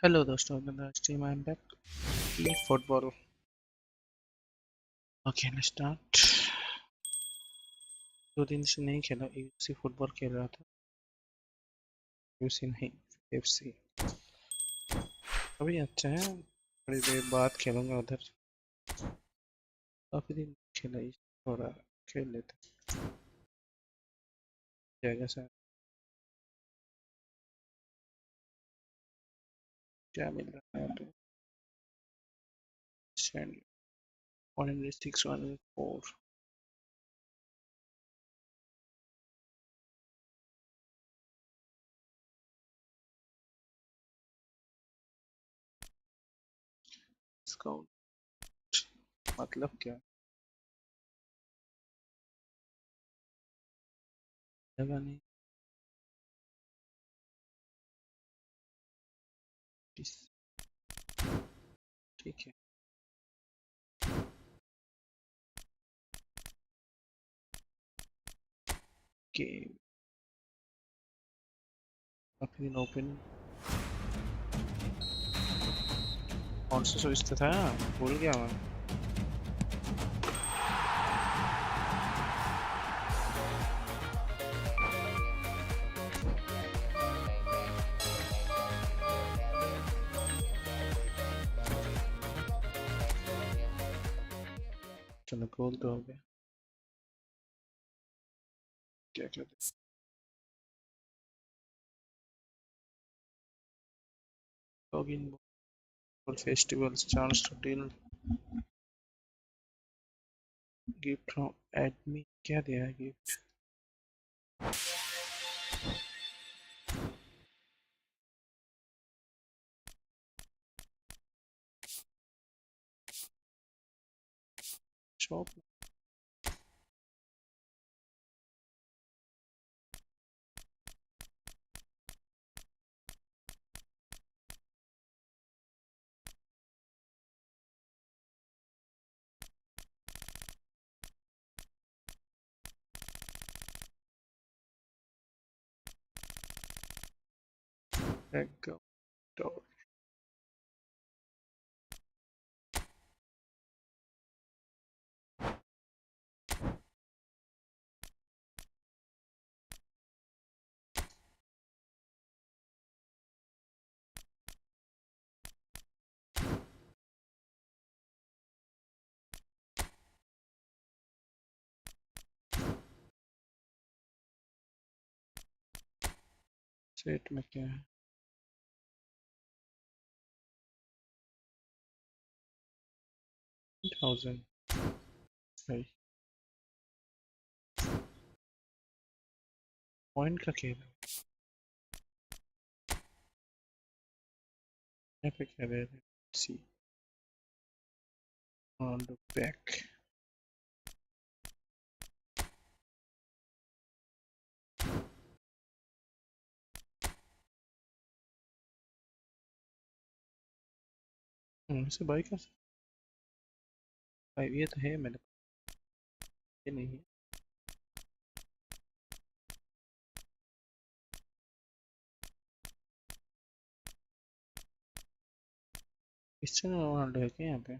Hello दोस्तों, मेरा stream I am back E football. Okay let's start. 2 दिन से नहीं खेला, यूसी फुटबॉल खेल रहा था। यूसी नहीं, एफसी। अभी अच्छा है, थोड़ी देर बाद खेलूंगा उधर। काफी दिन खेला ही, थोड़ा खेल लेते जाएगा सर। क्या मिल रहा है यहाँ पे? सेंड 106 104। डिस्काउंट मतलब क्या? लगा नहीं। ठीक है। गेम काफी दिन ओपन। कौन सा सोचता था, भूल गया मैं। चलो गोल तो हो गया। क्या कर login for festivals, chance to deal gift from admin। क्या दिया है गिफ्ट? शॉप। बैकग्राउंड सेट में क्या है? 1000 भाई। पॉइंट का खेल है। यहाँ पे क्या दे रहे? सी ऑन द बैक। इसे बाई कर सकते भाई, ये तो है मेरे पास, ये नहीं है। इससे रोनाल्डो है क्या यहाँ पे?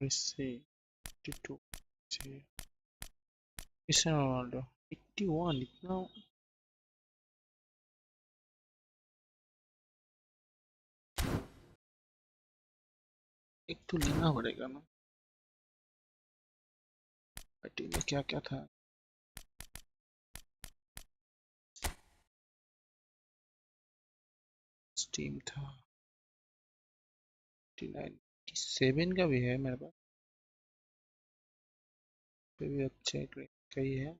इससे 82 से इससे रोनाल्डो 81 इतना। एक तो लेना पड़ेगा ना। पार्टी में क्या क्या था? स्टीम था। 97 का भी है मेरे पास। पे भी अच्छे ग्रेड का ही है।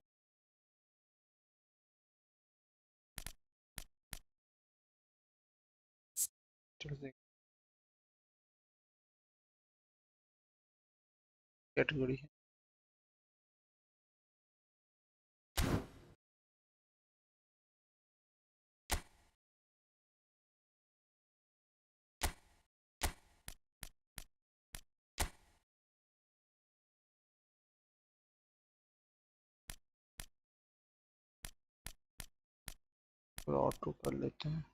चलो देख कैटेगरी है। ऑटो कर लेते हैं।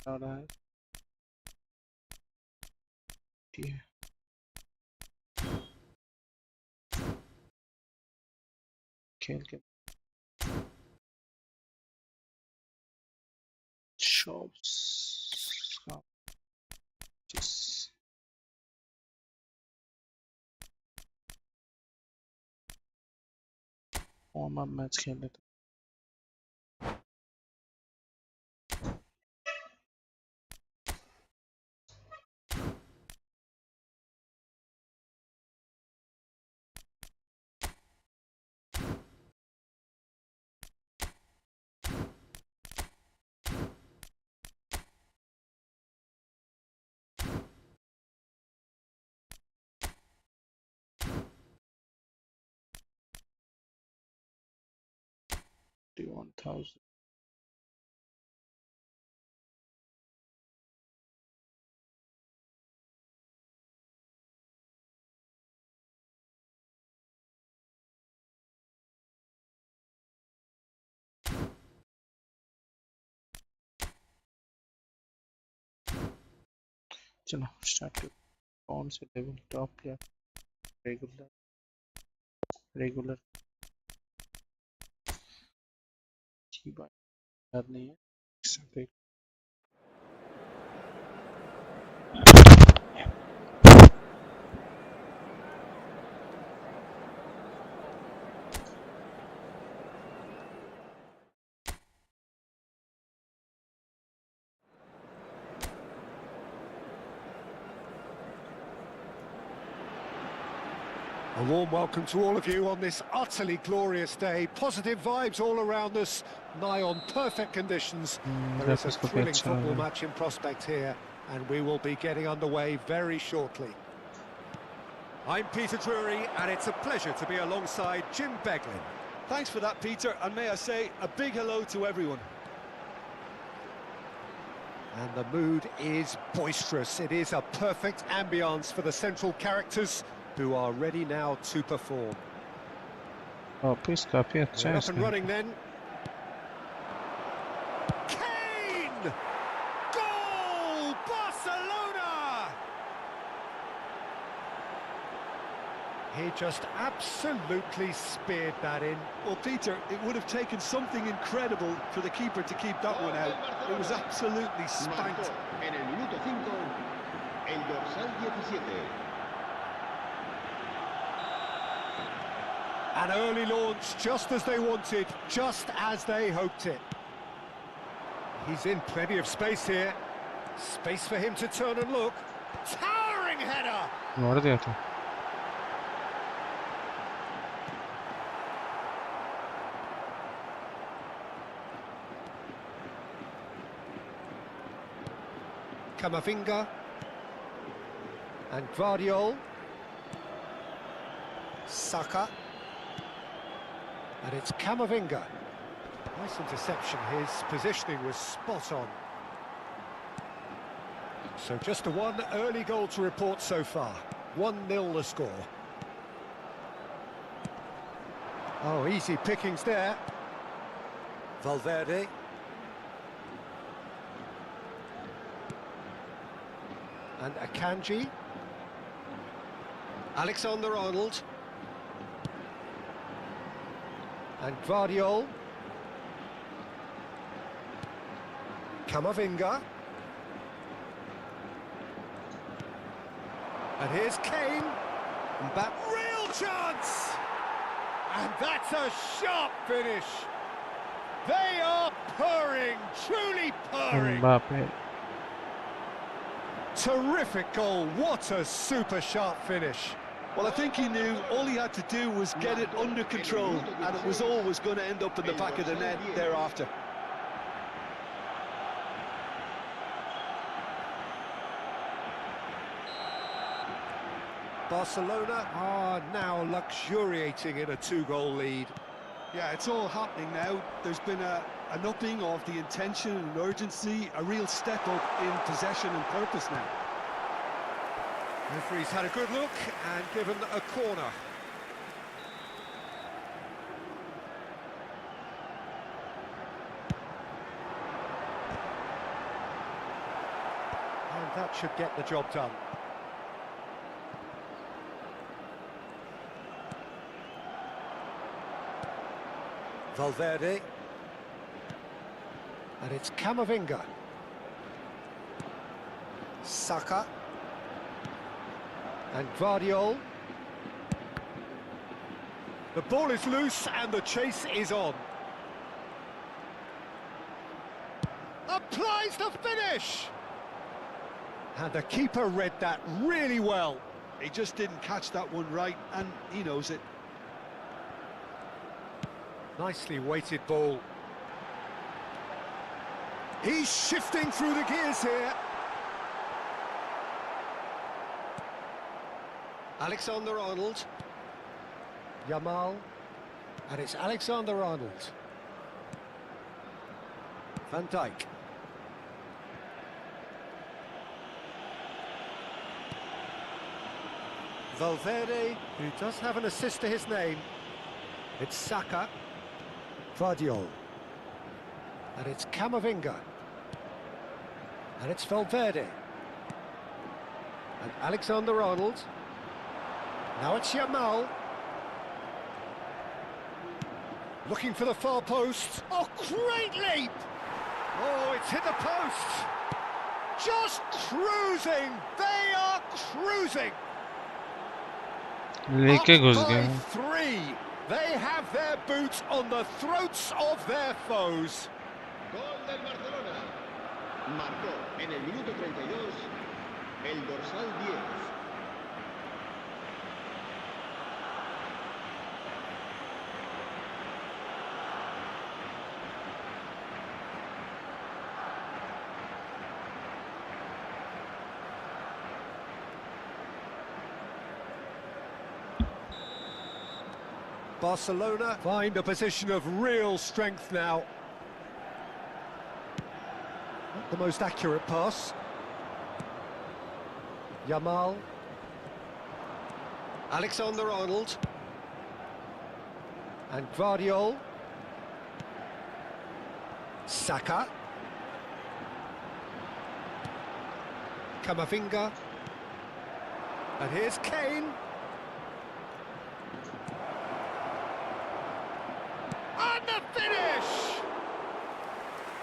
आ रहा है खेल के शॉप्स वार्म अप मैच खेल लेते हैं। $1,000 चलो स्टार्ट कर। कौन से लेवल? टॉप या रेगुलर? रेगुलर की बात याद नहीं है। A warm welcome to all of you on this utterly glorious day. Positive vibes all around us, nigh on perfect conditions. There is a thrilling football match in prospect here, and we will be getting underway very shortly. I'm Peter Drury, and it's a pleasure to be alongside Jim Beglin. Thanks for that, Peter, and may I say a big hello to everyone. And the mood is boisterous. It is a perfect ambience for the central characters, who are ready now to perform. We're up and running then. Kane! Goal! Barcelona! He just absolutely speared that in. Well, Peter, it would have taken something incredible for the keeper to keep that one out. It was absolutely spanked. En el minuto 5, el dorsal 17. An early launch, just as they wanted, just as they hoped it. He's in plenty of space here. Space for him to turn and look. Towering header! Camavinga. And Guardiol. Saka. And it's Camavinga. Nice interception. His positioning was spot on. So just a one early goal to report so far. 1-0 the score. Oh, easy pickings there. Valverde. And Akanji. Alexander-Arnold. And Guardiol. Camavinga. And here's Kane. And back. Real chance! And that's a sharp finish. They are purring, truly purring. Mbappe. Terrific goal. What a super sharp finish. Well, I think he knew all he had to do was get it under control, and it was always going to end up in the back of the net thereafter. Barcelona are now luxuriating in a 2-goal lead. Yeah, it's all happening now. There's been an upping of the intention and urgency, a real step up in possession and purpose now. Referee's had a good look and given a corner. And that should get the job done. Valverde. And it's Camavinga. Saka. And Guardiola. The ball is loose and the chase is on. Applies the finish! And the keeper read that really well. He just didn't catch that one right, and he knows it. Nicely weighted ball. He's shifting through the gears here. Alexander-Arnold. Yamal. And it's Alexander-Arnold. Van Dijk. Valverde, who does have an assist to his name. It's Saka. Guardiola. And it's Camavinga. And it's Valverde. And Alexander-Arnold. Now it's Yamal. Looking for the far post. Oh, great leap! Oh, it's hit the post. Just cruising. They are cruising. लेके घुस Up गया by 3. They have their boots on the throats of their foes. Gol del Barcelona. Marcó en el minuto 32 el dorsal 10. Barcelona find a position of real strength now. Not the most accurate pass. Yamal. Alexander-Arnold. And Guardiola. Saka. Camavinga. And here's Kane. And the finish!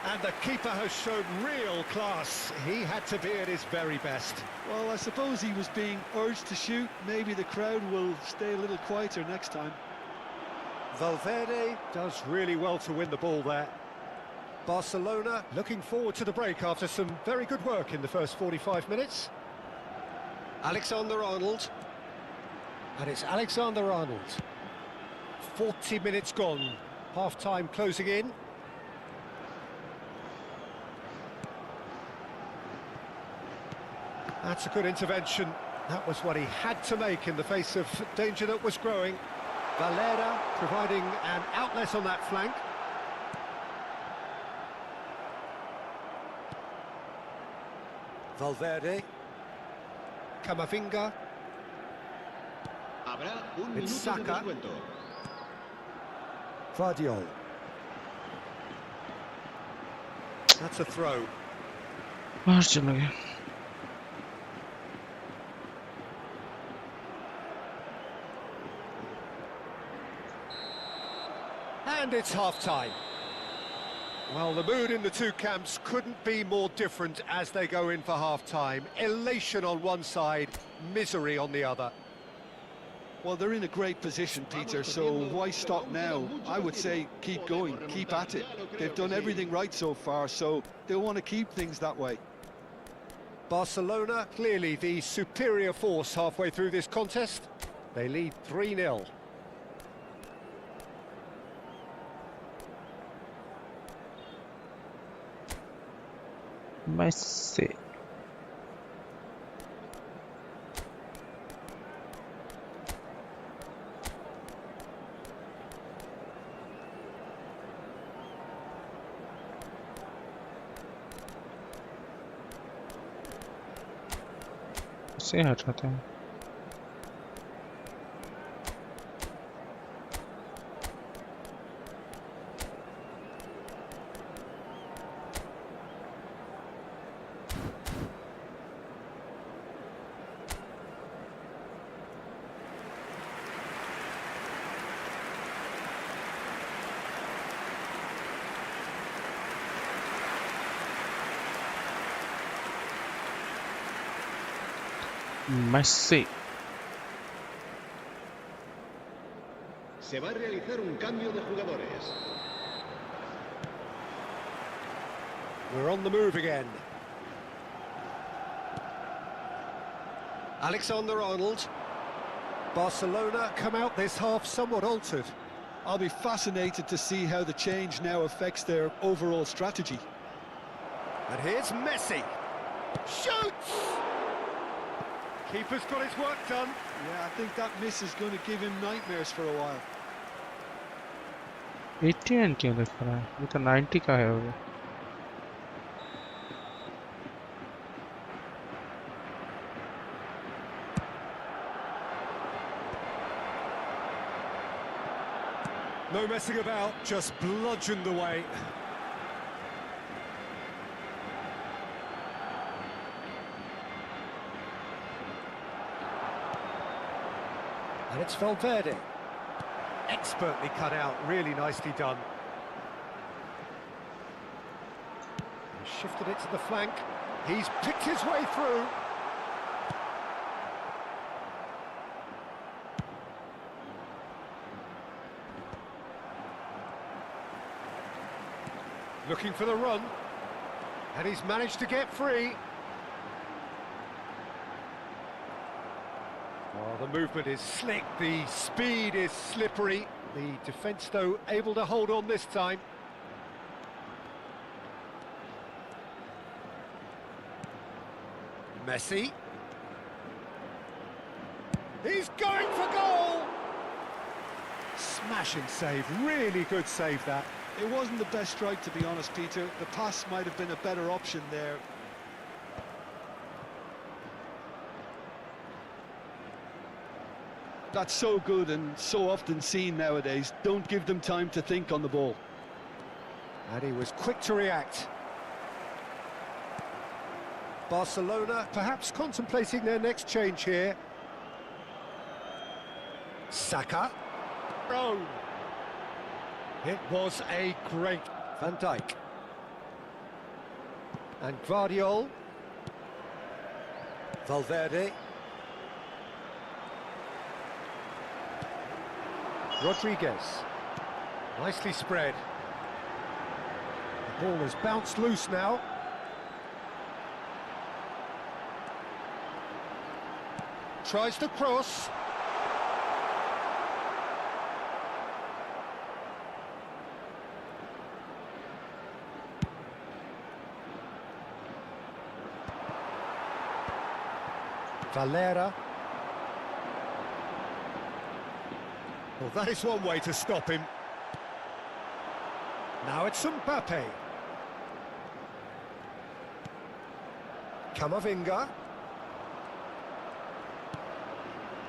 And the keeper has shown real class. He had to be at his very best. Well, I suppose he was being urged to shoot. Maybe the crowd will stay a little quieter next time. Valverde does really well to win the ball there. Barcelona looking forward to the break after some very good work in the first 45 minutes. Alexander-Arnold. And it's Alexander-Arnold. 40 minutes gone. Half-time closing in. That's a good intervention. That was what he had to make in the face of danger that was growing. Valera providing an outlet on that flank. Valverde. Camavinga. Habrá un It's minuto de Saka. descuento. Guardiola. That's a throw. बाहर चला गया And it's half-time. Well, the mood in the two camps couldn't be more different as they go in for half-time. Elation on one side, misery on the other. Well, they're in a great position, Peter, so why stop now? I would say keep going, keep at it. They've done everything right so far, so they'll want to keep things that way. Barcelona, clearly the superior force halfway through this contest. They lead 3-0. Messi कैसे हटाते हैं? Messi. Se va a realizar un cambio de jugadores. We're on the move again. Alexander-Arnold. Barcelona come out this half somewhat altered. I'll be fascinated to see how the change now affects their overall strategy. And here's Messi. Shoots! Keeper's got his work done. Yeah, I think that miss is going to give him nightmares for a while. 89 क्यों दिख रहा है? ये तो 90 का है वो. No messing about, just bludgeoned away. And it's Valverde. Expertly cut out, really nicely done. He shifted it to the flank. He's picked his way through. Looking for the run. And he's managed to get free. Oh, the movement is slick, the speed is slippery. The defence, though, able to hold on this time. Messi. He's going for goal! Smashing save, really good save that. It wasn't the best strike, to be honest, Peter. The pass might have been a better option there. That's so good and so often seen nowadays. Don't give them time to think on the ball. And he was quick to react. Barcelona perhaps contemplating their next change here. Saka. Oh. It was a great Van Dijk. And Guardiol. Valverde. Rodriguez. Nicely spread. The ball has bounced loose now. Tries to cross. Valera. Well, that is one way to stop him. Now it's Mbappe. Camavinga.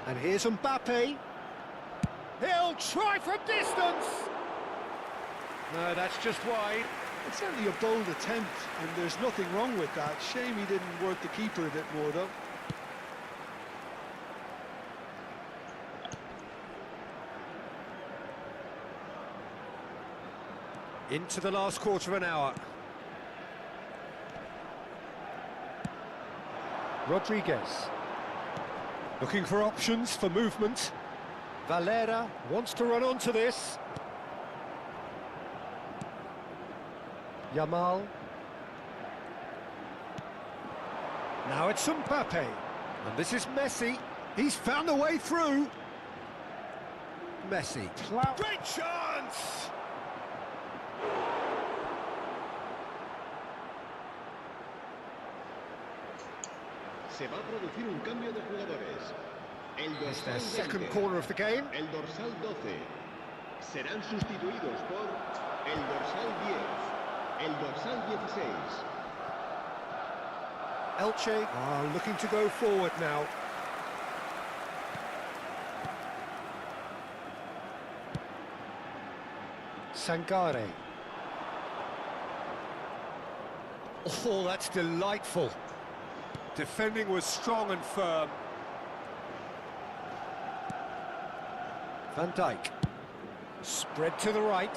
And here's Mbappe. He'll try from distance. No, that's just wide. It's certainly a bold attempt, and there's nothing wrong with that. Shame he didn't work the keeper a bit more, though. Into the last quarter of an hour. Rodriguez. Looking for options for movement. Valera wants to run onto this. Yamal. Now it's Mbappe. And this is Messi. He's found a way through. Messi. Great chance! Se va a producir un cambio de jugadores. El It's their dorsal second 20, corner of the game. el dorsal 12 serán sustituidos por el dorsal 10, el dorsal 16. Elche are looking to go forward now. Sangare. Oh, that's delightful. Defending was strong and firm. Van Dijk. Spread to the right.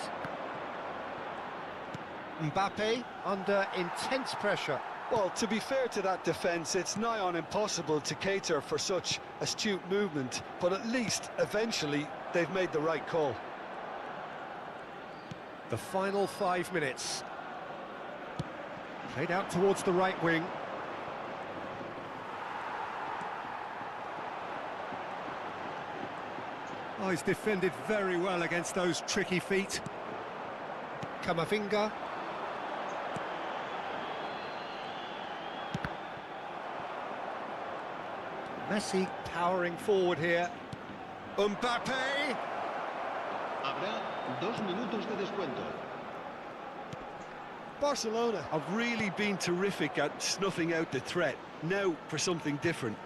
Mbappe under intense pressure. Well, to be fair to that defence, it's nigh on impossible to cater for such astute movement, but at least, eventually, they've made the right call. The final 5 minutes. Played out towards the right wing. Oh, he's defended very well against those tricky feet. Camavinga. Messi powering forward here. Mbappe! Habrá 2 minutos de descuento. Barcelona have really been terrific at snuffing out the threat. Now for something different.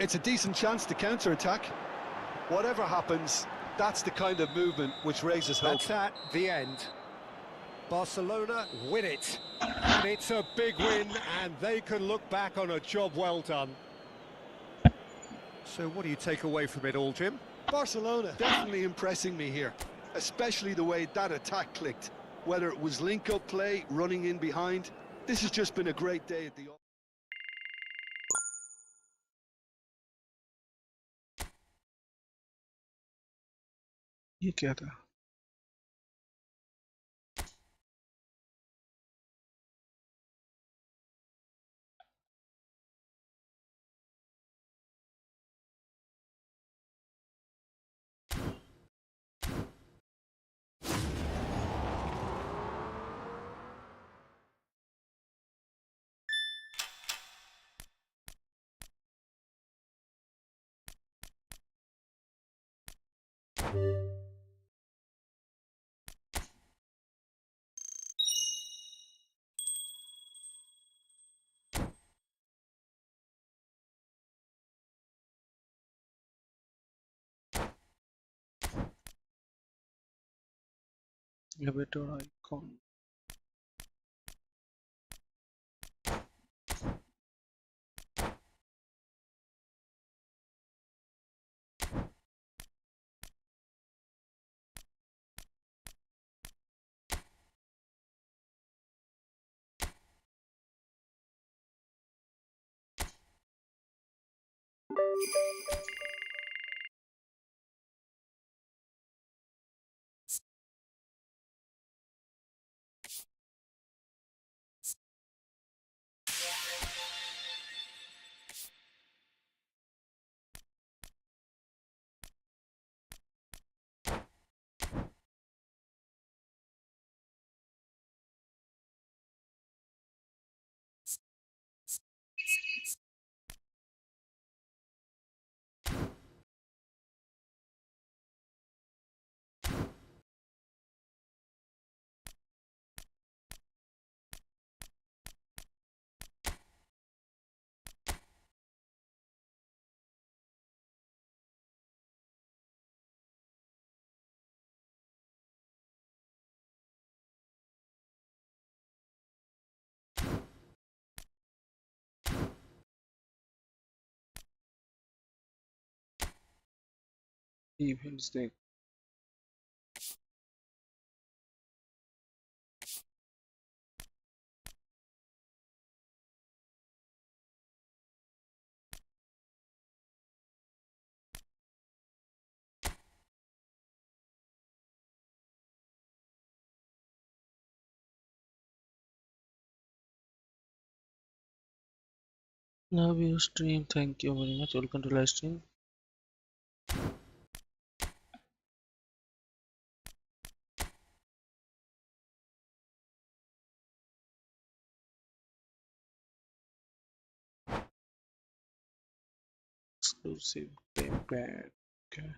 It's a decent chance to counter-attack. Whatever happens, that's the kind of movement which raises hope. That's at the end. Barcelona win it. And it's a big win, and they can look back on a job well done. So what do you take away from it all, Jim? Barcelona definitely impressing me here, especially the way that attack clicked. Whether it was link-up play, running in behind, this has just been a great day at the... ये क्या था? Elevator icon. Events देख Love you stream, thank you very much. Welcome to live stream. Exclusive gamepad. Okay.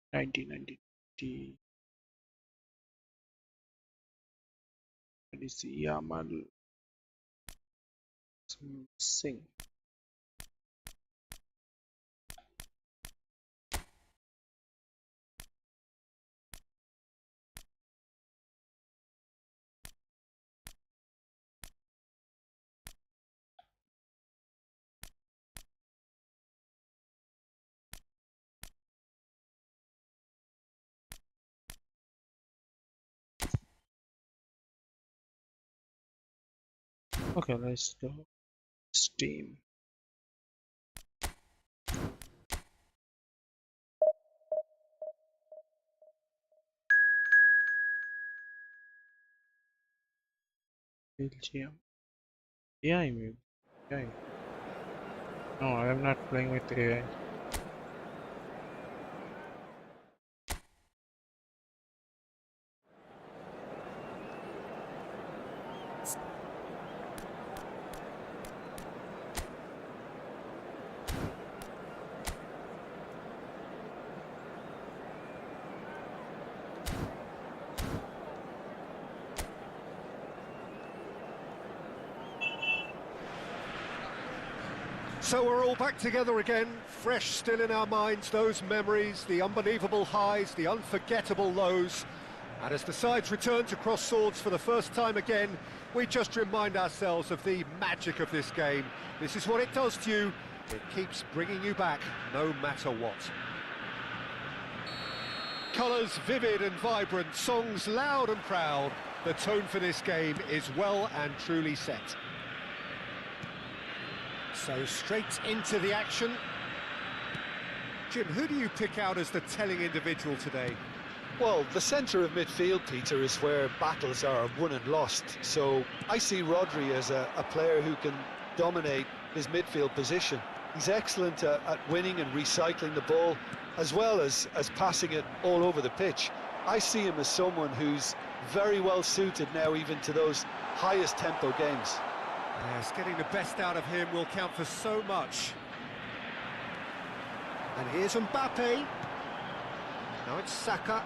1990. Let me see. Yamal Singh. Okay, let's go. Steam. Belgium. AI maybe. AI. No, I am not playing with AI. So we're all back together again, fresh still in our minds, those memories, the unbelievable highs, the unforgettable lows. And as the sides return to cross swords for the first time again, we just remind ourselves of the magic of this game. This is what it does to you. It keeps bringing you back, no matter what. Colours vivid and vibrant, songs loud and proud. The tone for this game is well and truly set. So straight into the action. Jim, who do you pick out as the telling individual today? Well, the centre of midfield, Peter, is where battles are won and lost. So I see Rodri as a player who can dominate his midfield position. He's excellent at winning and recycling the ball, as well as passing it all over the pitch. I see him as someone who's very well suited now even to those highest tempo games. Yes, getting the best out of him will count for so much. And here's Mbappe. Now it's Saka.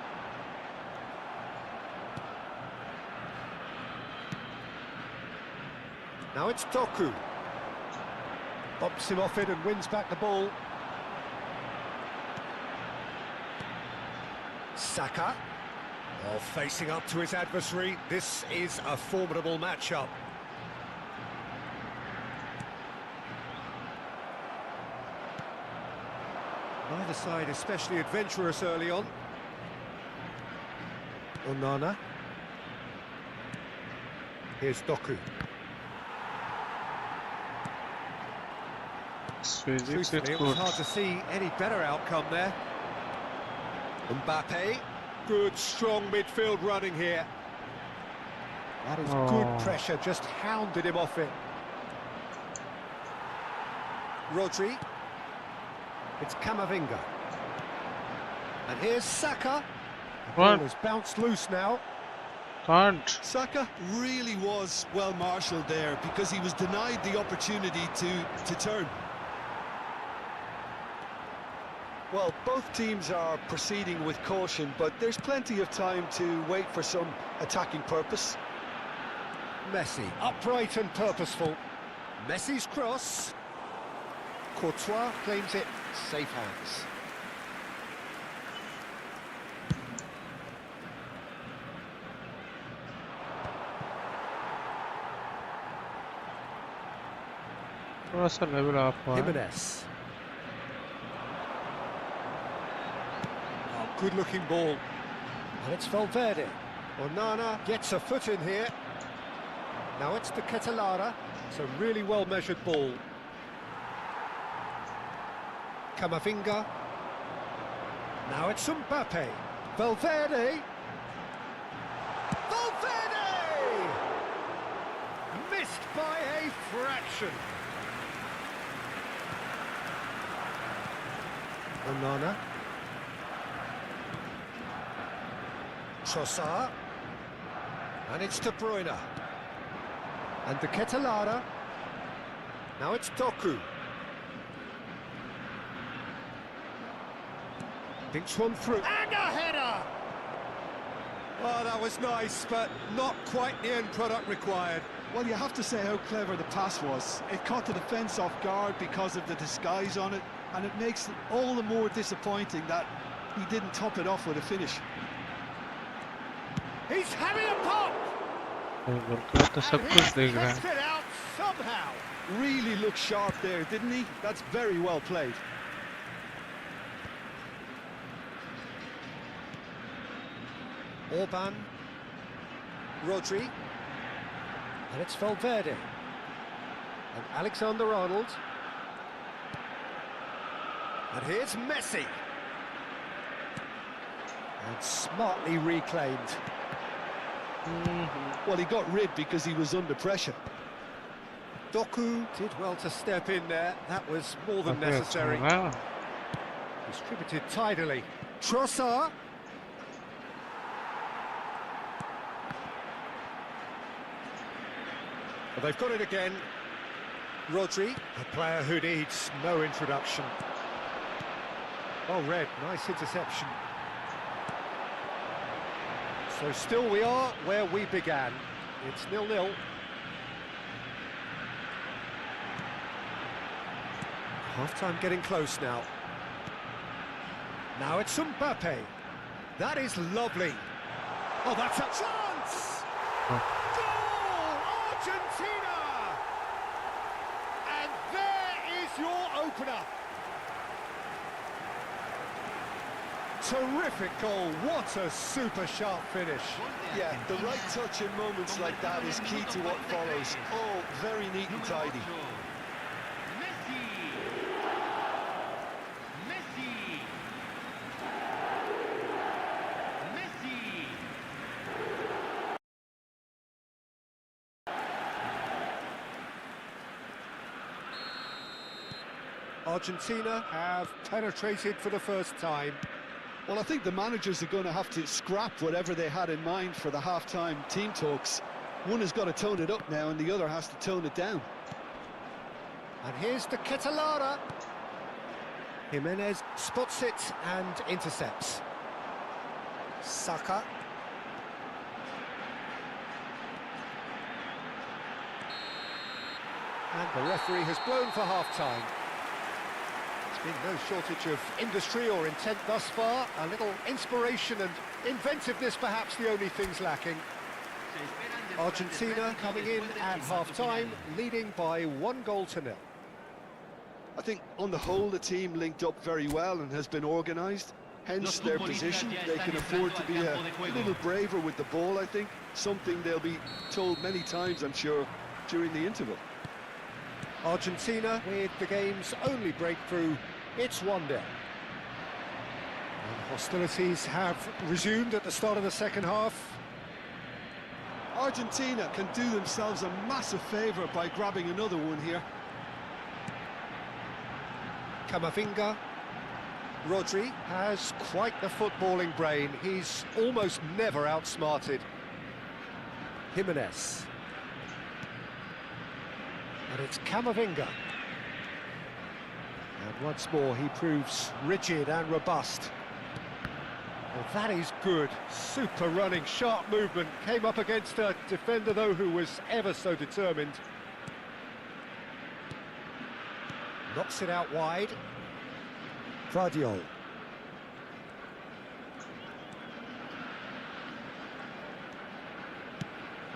Now it's Doku. Bumps him off it and wins back the ball. Saka. Oh, facing up to his adversary. This is a formidable matchup. Neither side especially adventurous early on. Onana. Here's Doku. Truthfully, it was hard to see any better outcome there. Mbappe. Good, strong midfield running here. That is good pressure, just hounded him off it. Rodri. It's Camavinga. And here's Saka. The ball has bounced loose now. Can't. Saka really was well marshalled there because he was denied the opportunity to turn. Well, both teams are proceeding with caution, but there's plenty of time to wait for some attacking purpose. Messi, upright and purposeful. Messi's cross. Courtois claims it, safe hands. level up. Jimenez. Oh, good looking ball. And it's Valverde. Onana gets a foot in here. Now it's the Catalara. It's a really well measured ball. Camavinga. Now it's Mbappe. Valverde. Valverde! Missed by a fraction. Onana. Trossard. And it's De Bruyne. And the Ketelada. Now it's Doku. Thinks one through. And a header! Oh, that was nice, but not quite the end product required. Well, you have to say how clever the pass was. It caught the defence off guard because of the disguise on it, and it makes it all the more disappointing that he didn't top it off with a finish. He's having a pop! तो सब कुछ देख रहा है. It out somehow. Really looked sharp there, didn't he? That's very well played. Orban. Rodri. And it's Valverde. And Alexander-Arnold. And here's Messi. And smartly reclaimed. Well, he got rid because he was under pressure. Doku did well to step in there. That was more than necessary. Wow. Distributed tidily. Trossard. Well, they've got it again. Rodri, a player who needs no introduction. Oh, Red, nice interception. So still we are where we began. It's 0-0. Half-time getting close now. Now it's Mbappe. That is lovely. Oh, that's a chance! Goal! Argentina! And there is your opener. Terrific goal. What a super sharp finish. Yeah, the right touch in moments like that is key to what follows. Oh, very neat and tidy. Argentina have penetrated for the first time. Well, I think the managers are going to have to scrap whatever they had in mind for the half-time team talks. One has got to tone it up now and the other has to tone it down. And here's the Ketelada. Jimenez spots it and intercepts. Saka. And the referee has blown for half-time. Been no shortage of industry or intent thus far. A little inspiration and inventiveness, perhaps the only things lacking. Argentina coming in at half-time, leading by 1-0. I think on the whole the team linked up very well and has been organised. Hence their position. They can afford to be a little braver with the ball, I think. Something they'll be told many times, I'm sure, during the interval. Argentina with the game's only breakthrough. It's 1-0. And hostilities have resumed at the start of the second half. Argentina can do themselves a massive favour by grabbing another one here. Camavinga. Rodri has quite the footballing brain. He's almost never outsmarted. Jimenez. And it's Camavinga. And once more he proves rigid and robust. Well, that is good. Super running, sharp movement. Came up against a defender, though, who was ever so determined. Knocks it out wide. Guardiola.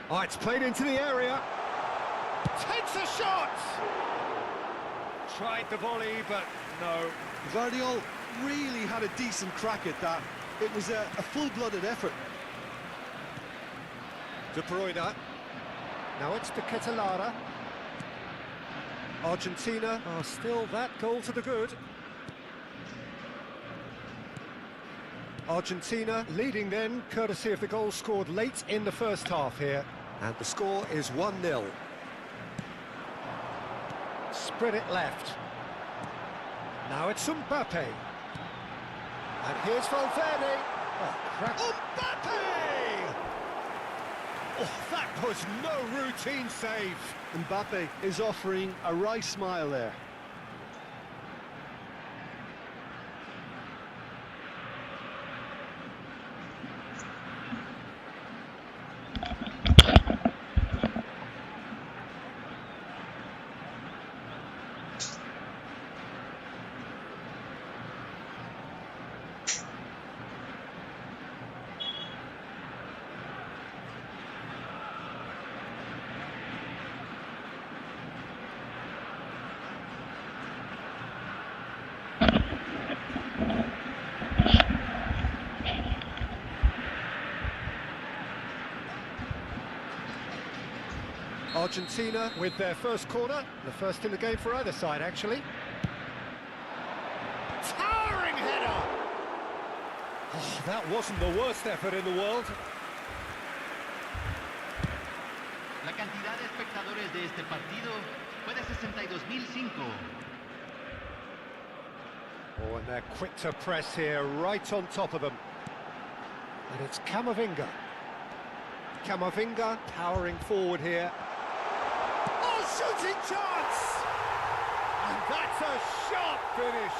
Oh, it's played into the area. Takes a shot! Tried the volley, but no. Guardiola really had a decent crack at that. It was a full-blooded effort. De Bruyne. Now it's the Ketelada. Argentina are still that goal to the good. Argentina leading then, courtesy of the goal scored late in the first half here. And the score is 1-0. spread it left. Now it's Mbappe. And here's Valverde. Oh, Mbappe! Oh, that was no routine save. Mbappe is offering a wry smile there. Argentina with their first corner, the first in the game for either side, actually. Towering header! Oh, that wasn't the worst effort in the world. La cantidad de espectadores de este partido fue de 62.005. Oh, and they're quick to press here, right on top of them. And it's Camavinga. Camavinga powering forward here. Oh, shooting chance! And that's a sharp finish.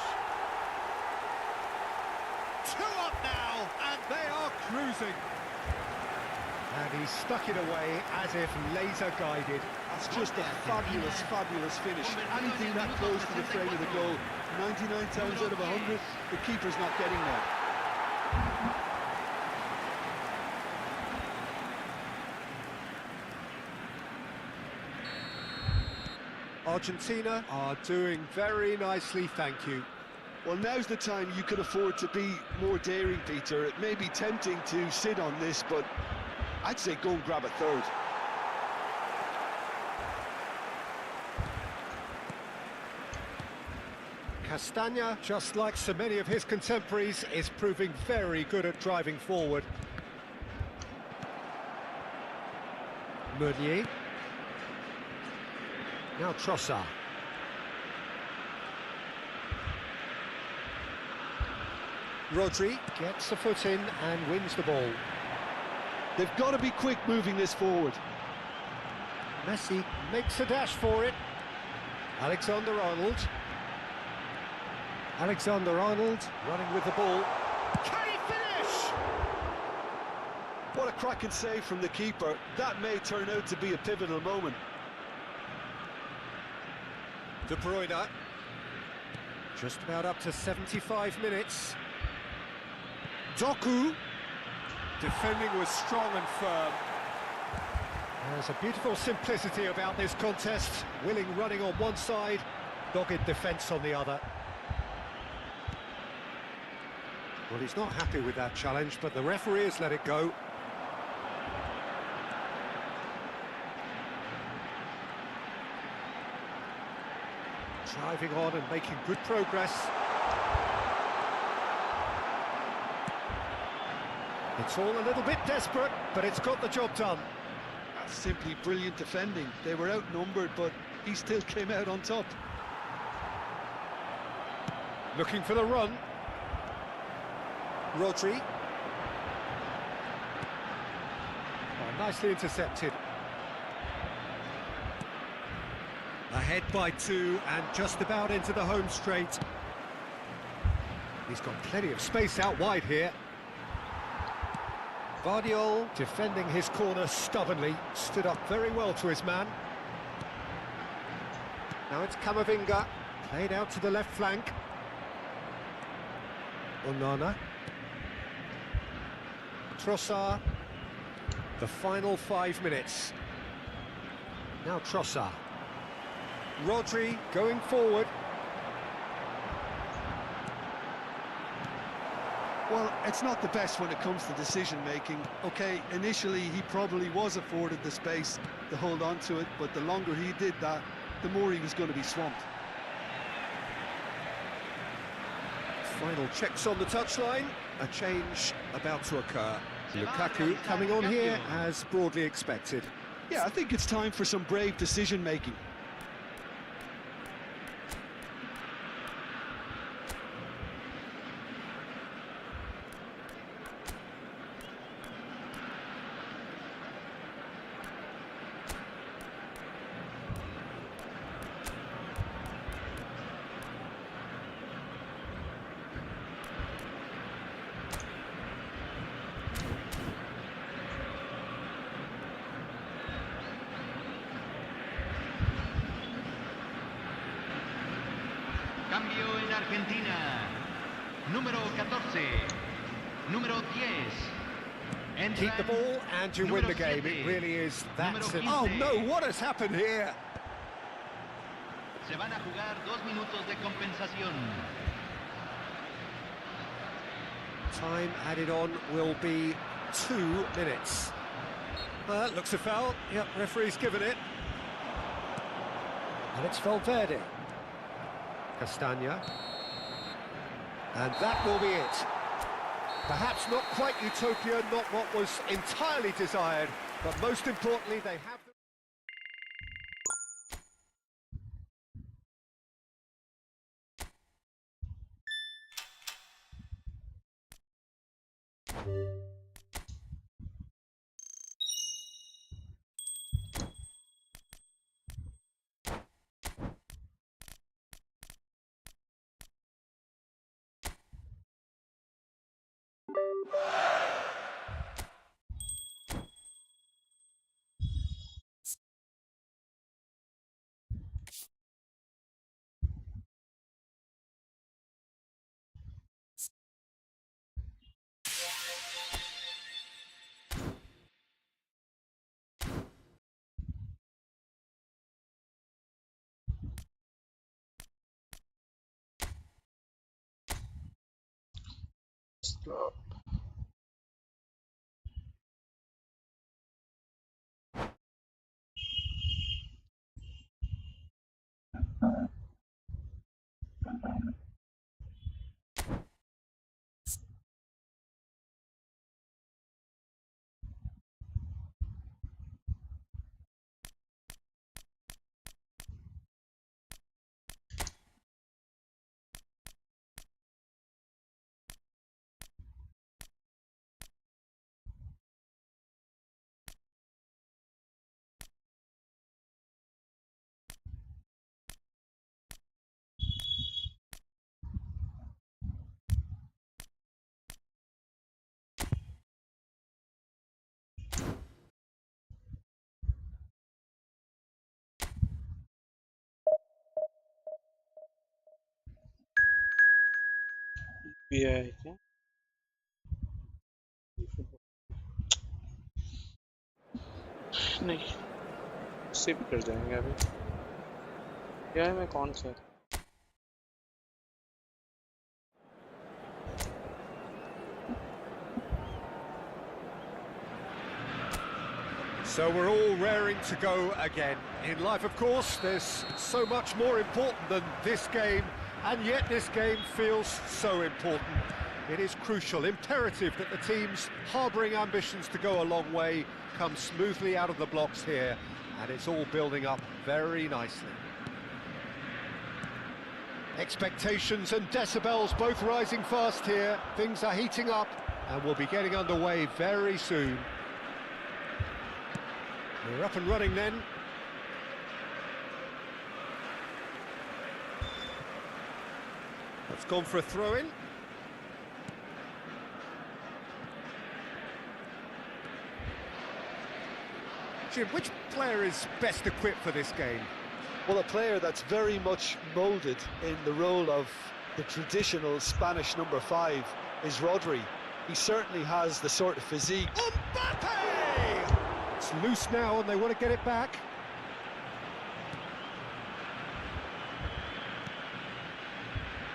2 up now, and they are cruising. And he stuck it away as if laser guided. That's just a fabulous, fabulous finish. Anything that close to the frame of the goal, 99 times out of 100, the keeper's not getting there. Argentina are doing very nicely, thank you. Well, now's the time you can afford to be more daring, Peter. It may be tempting to sit on this, but I'd say go and grab a third. Castagna, just like so many of his contemporaries, is proving very good at driving forward. Meunier. Now Trossard. Rodri gets a foot in and wins the ball. They've got to be quick moving this forward. Messi makes a dash for it. Alexander-Arnold. Alexander-Arnold running with the ball. Can he finish? What a cracking save from the keeper. That may turn out to be a pivotal moment. De Bruyne. Just about up to 75 minutes. Doku. Defending was strong and firm. There's a beautiful simplicity about this contest. Willing running on one side, dogged defence on the other. Well, he's not happy with that challenge, but the referee has let it go. Driving on and making good progress. It's all a little bit desperate, but it's got the job done. That's simply brilliant defending. They were outnumbered, but he still came out on top. Looking for the run. Rodri. Oh, nicely intercepted. Ahead by 2 and just about into the home straight. He's got plenty of space out wide here. Vardiol defending his corner stubbornly, stood up very well to his man. Now it's Camavinga, played out to the left flank. Onana. Trossard. The final 5 minutes. Now Trossard. Rodri going forward. Well, it's not the best when it comes to decision-making. Okay, initially he probably was afforded the space to hold on to it, but the longer he did that, the more he was going to be swamped. Final checks on the touchline. A change about to occur. Lukaku coming on here as broadly expected. Yeah, I think it's time for some brave decision-making. Cambio en Argentina. Número 14. Número 10. Keep the ball and you win the game. It really is that simple. Oh no, what has happened here? Se van a jugar 2 minutos de compensación. Time added on will be 2 minutes. Looks a foul. Yep, referee's given it. And it's Valverde. Castagna. And that will be it. Perhaps not quite utopia, not what was entirely desired, but most importantly, they have... Stop. PI है क्या? नहीं, इससे भी कर जाएंगे अभी. PI में कौन सा? So we're all raring to go again. In life, of course, there's so much more important than this game, and yet this game feels so important. It is crucial, imperative that the teams harbouring ambitions to go a long way come smoothly out of the blocks here, and it's all building up very nicely. Expectations and decibels both rising fast here. Things are heating up, and we'll be getting underway very soon. We're up and running then. That's gone for a throw-in. Jim, which player is best equipped for this game? Well, a player that's very much moulded in the role of the traditional Spanish number 5 is Rodri. He certainly has the sort of physique. Mbappe! It's loose now and they want to get it back.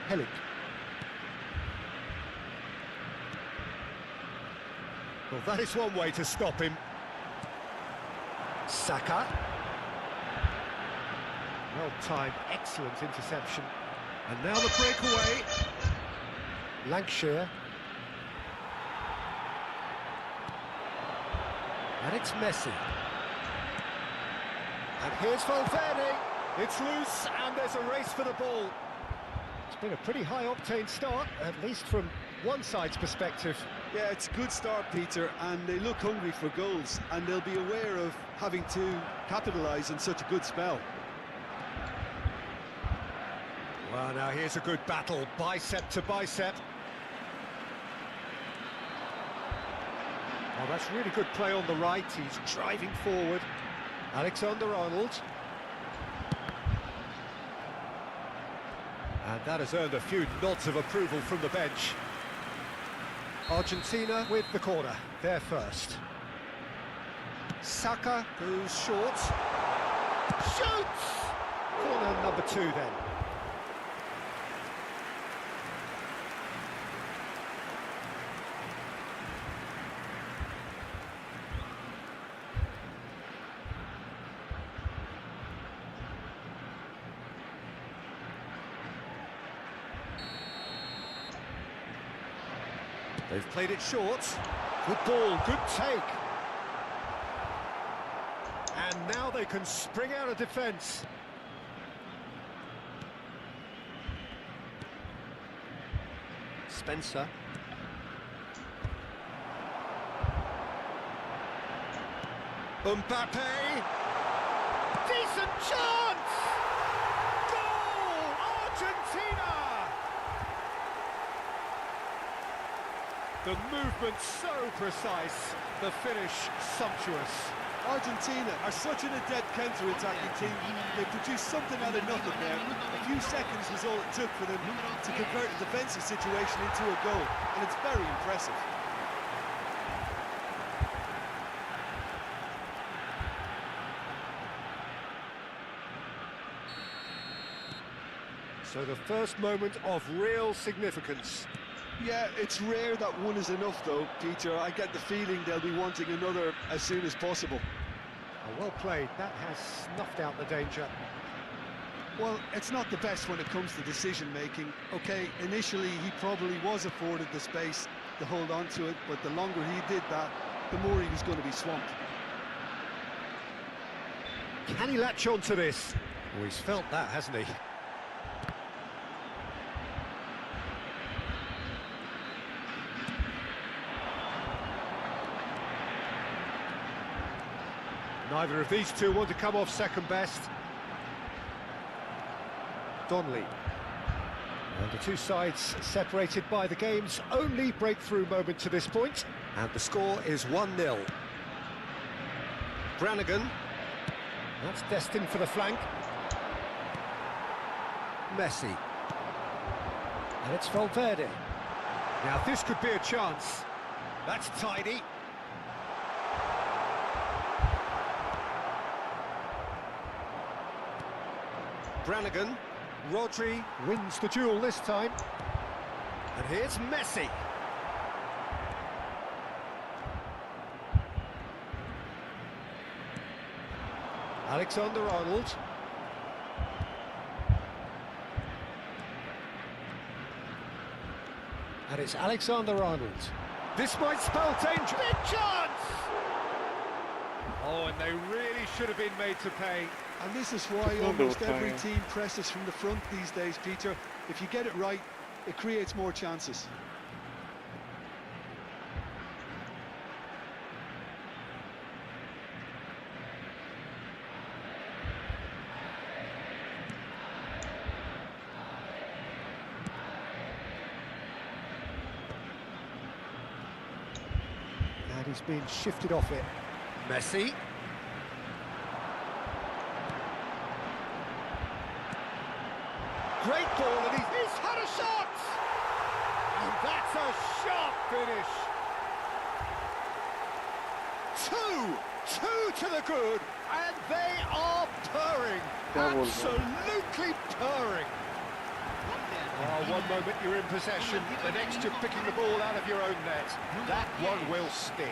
Helig. Well, that is one way to stop him. Saka. Well-timed, excellent interception. And now the breakaway. Lancashire. And it's Messi. And here's Valverde. It's loose, and there's a race for the ball. It's been a pretty high-octane start, at least from one side's perspective. Yeah, it's a good start, Peter, and they look hungry for goals, and they'll be aware of having to capitalise on such a good spell. Well, now here's a good battle, bicep to bicep. Oh, that's really good play on the right. He's driving forward. Alexander-Arnold. And that has earned a few nods of approval from the bench. Argentina with the corner, they're first. Saka goes short. Shoots! Corner number 2 then. They've played it short. Good ball, good take. And now they can spring out of defence. Spencer. Mbappe. Decent chance! Goal! Argentina! The movement so precise, the finish sumptuous. Argentina are such an adept counter-attacking team. They produced something out of nothing there. A few seconds was all it took for them to convert a defensive situation into a goal, and it's very impressive. So the first moment of real significance. Yeah, it's rare that one is enough though, Peter. I get the feeling they'll be wanting another as soon as possible. Oh, well played, that has snuffed out the danger. Well, it's not the best when it comes to decision-making. Okay, initially he probably was afforded the space to hold on to it, but the longer he did that, the more he was going to be swamped. Can he latch on to this? Oh, he's felt that, hasn't he? Neither of these two want to come off second best. Donnelly. And the two sides separated by the game's only breakthrough moment to this point. And the score is 1-0. Brannigan. That's destined for the flank. Messi. And it's Valverde. Now this could be a chance. That's tidy. Brannigan. Rodri wins the duel this time. And here's Messi. Alexander-Arnold. And it's Alexander-Arnold. This might spell danger. Big chance! Oh, and they really should have been made to pay. And this is why almost every team presses from the front these days, Peter. If you get it right, it creates more chances. And he's been shifted off it. Messi. Great ball, and he's had a shot! And that's a sharp finish. Two to the good, and they are purring. Absolutely purring. Oh, one moment you're in possession, the next you're picking the ball out of your own net. That one will sting.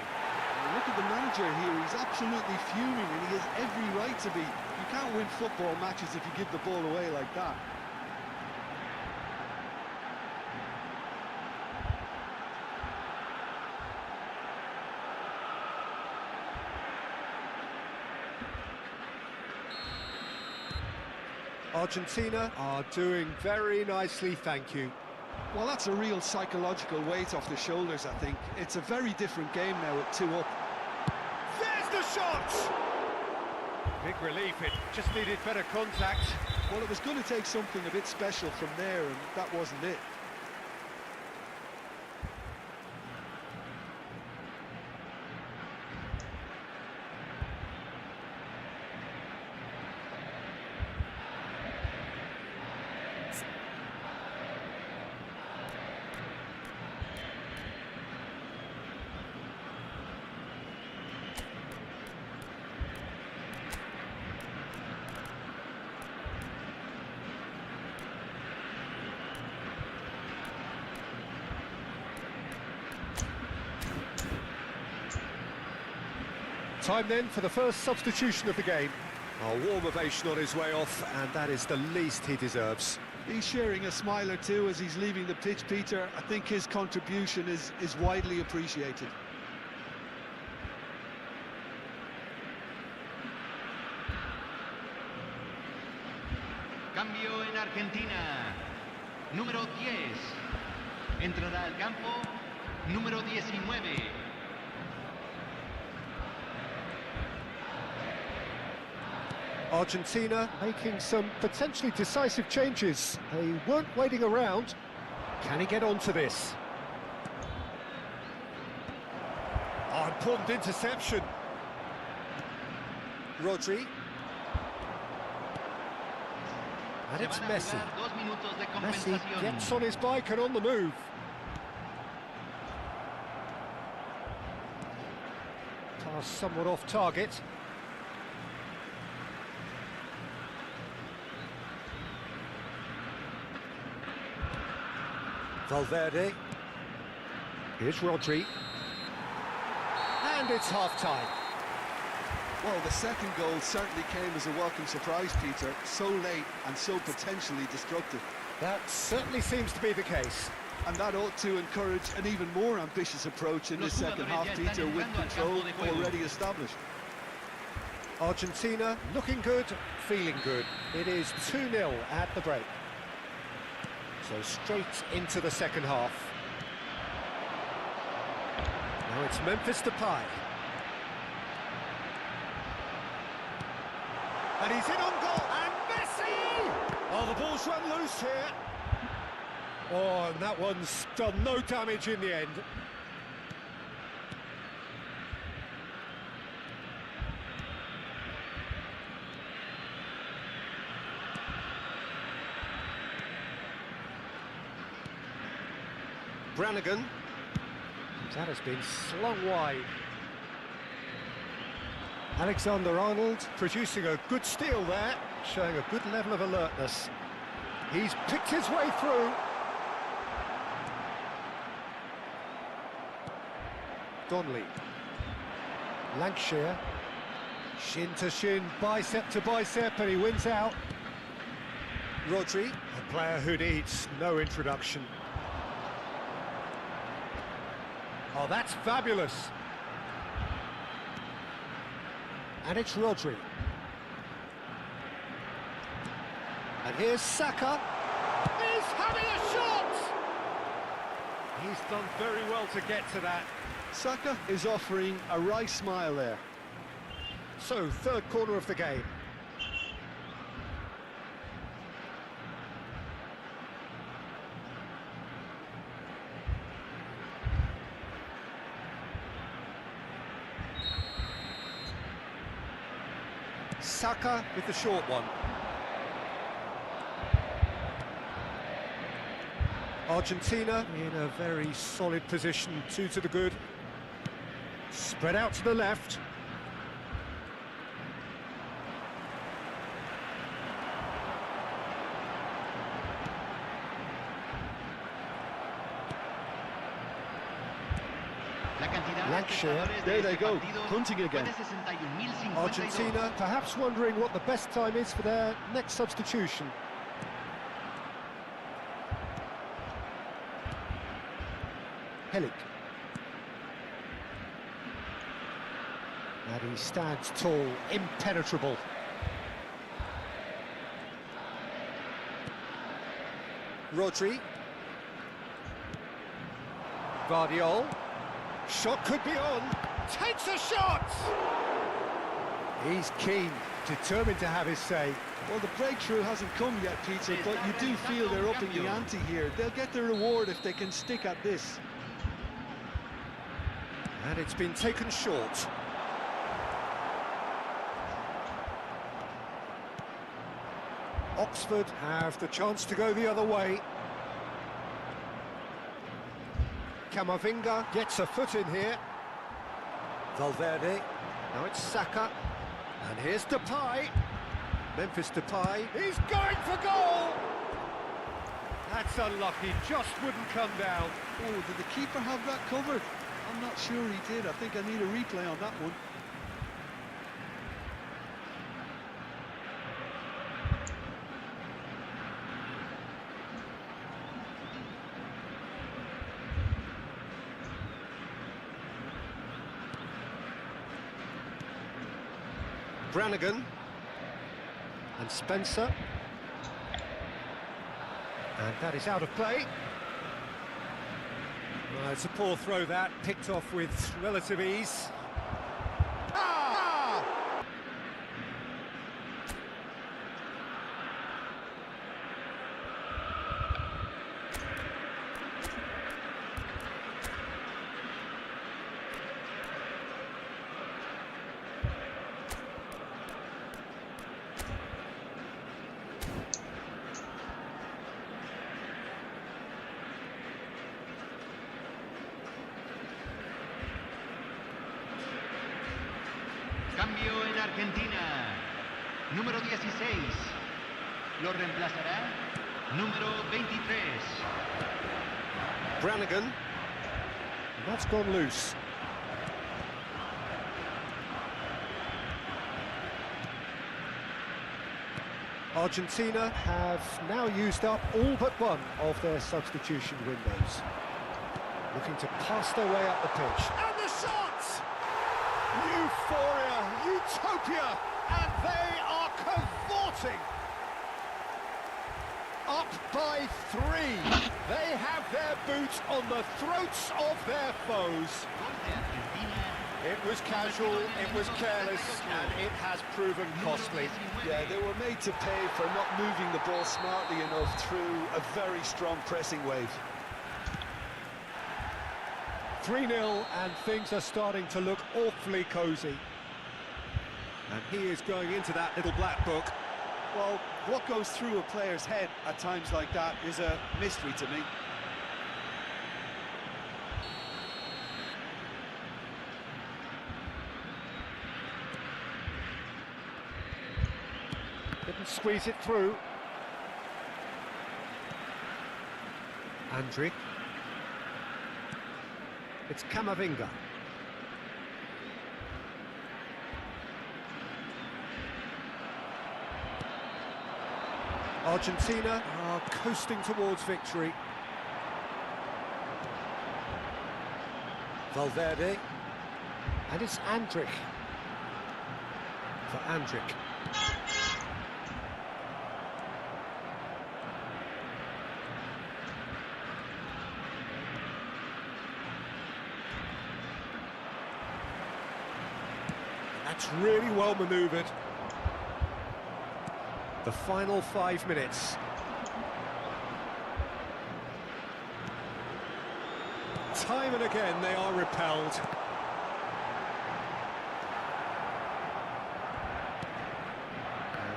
Look at the manager here, he's absolutely fuming and he has every right to be. You can't win football matches if you give the ball away like that. Argentina are doing very nicely, thank you. Well, that's a real psychological weight off the shoulders, I think. It's a very different game now at 2 up. There's the shot! Big relief, it just needed better contact. Well, it was going to take something a bit special from there, and that wasn't it. Time then for the first substitution of the game. A warm ovation on his way off, and that is the least he deserves. He's sharing a smile or two as he's leaving the pitch, Peter. I think his contribution is widely appreciated. Cambio en Argentina. Número 10. Entrará al campo número 19. Argentina making some potentially decisive changes. They weren't waiting around. Can he get onto this? Oh, important interception. Rodri. And it's Messi. Messi gets on his bike and on the move. Pass somewhat off target. Valverde. Here's Rodri. And it's half-time. Well, the second goal certainly came as a welcome surprise, Peter. So late and so potentially destructive. That certainly seems to be the case. And that ought to encourage an even more ambitious approach in this second half, Peter, with control already established. Argentina looking good, feeling good. It is 2-0 at the break. So straight into the second half. Now it's Memphis Depay. And he's in on goal, and Messi! Oh, the ball's run loose here. Oh, and that one's done no damage in the end. Brannigan. That has been slung wide. Alexander-Arnold producing a good steal there, showing a good level of alertness. He's picked his way through. Donnelly. Lancashire. Shin to shin, bicep to bicep, and he wins out. Rodri, a player who needs no introduction. Oh, that's fabulous. And it's Rodri. And here's Saka. He's having a shot! He's done very well to get to that. Saka is offering a wry smile there. So, third corner of the game. Saka with the short one. Argentina in a very solid position, 2 to the good. Spread out to the left. Lancashire, there they go, hunting again. Argentina perhaps wondering what the best time is for their next substitution. Helik. And he stands tall, impenetrable. Rodri. Guardiol. Shot could be on. Takes a shot! He's keen, determined to have his say. Well, the breakthrough hasn't come yet, Peter, but you do feel they're upping the ante here. They'll get their reward if they can stick at this. And it's been taken short. Oxford have the chance to go the other way. Camavinga gets a foot in here. Valverde. Now it's Saka. And here's Depay. Memphis Depay. He's going for goal! That's unlucky, just wouldn't come down. Oh, did the keeper have that covered? I'm not sure he did. I think I need a replay on that one. Brannigan. And Spencer. And that is out of play. It's a poor throw that, picked off with relative ease. Cambio en Argentina. Número 16. Lo reemplazará número 23. Brannigan. And that's gone loose. Argentina have now used up all but one of their substitution windows. Looking to pass their way up the pitch. And the shots! Euphoria, utopia, and they are cavorting. Up by 3. They have their boots on the throats of their foes. It was casual, it was careless, and it has proven costly. Yeah, they were made to pay for not moving the ball smartly enough through a very strong pressing wave. 3-0, and things are starting to look awfully cosy. And he is going into that little black book. Well, what goes through a player's head at times like that is a mystery to me. Didn't squeeze it through. Andrić. It's Camavinga. Argentina are coasting towards victory. Valverde. And it's Andrić. For Andrić. That's really well manoeuvred. The final 5 minutes. Time and again they are repelled.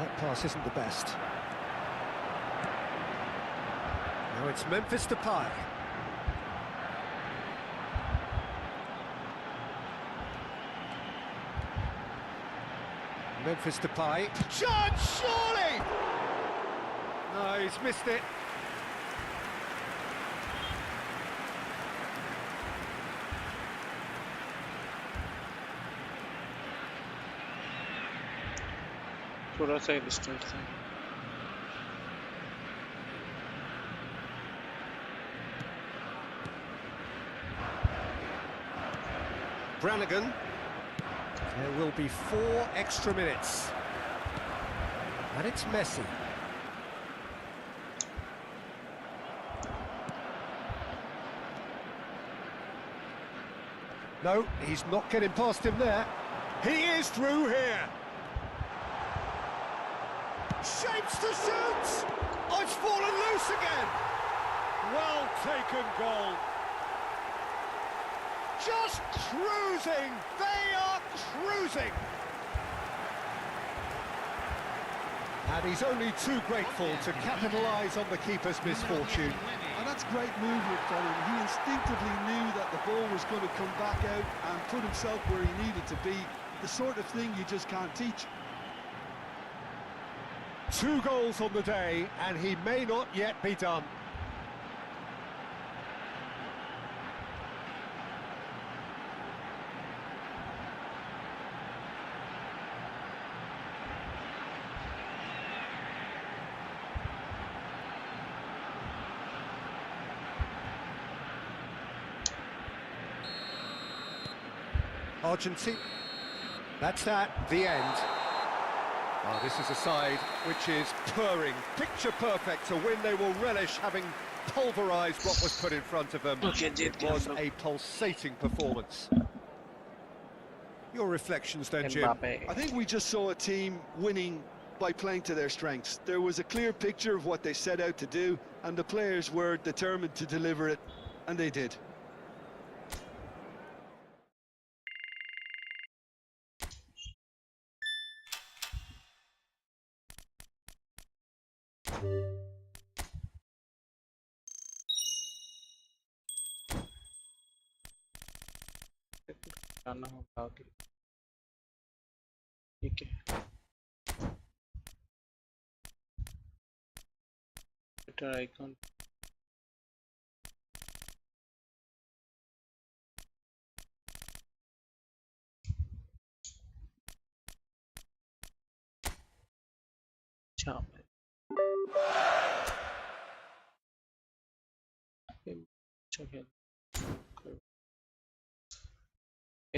That pass isn't the best. Now it's Memphis Depay. Memphis Depay. Chance, surely! No, he's missed it. थोड़ा सा distance है. Brannigan. There will be 4 extra minutes. And it's Messi. No, he's not getting past him there. He is through here. Shapes to shoot! Oh, it's fallen loose again. Well taken goal. Just cruising. They are cruising. And he's only too grateful to capitalise on the keeper's misfortune. And that's great movement from him. He instinctively knew that the ball was going to come back out and put himself where he needed to be. The sort of thing you just can't teach. 2 goals on the day, and he may not yet be done. Argentina. That's that, the end. This is a side which is purring, picture perfect. A win they will relish, having pulverised what was put in front of them. It was a pulsating performance. Your reflections then, Jim? I think we just saw a team winning by playing to their strengths. There was a clear picture of what they set out to do, and the players were determined to deliver it, and they did. जाना होगा आगे ठीक है Twitter icon अच्छा अच्छा खेल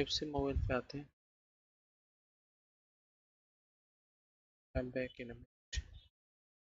FC mobile पे आते हैं I'm back in a minute.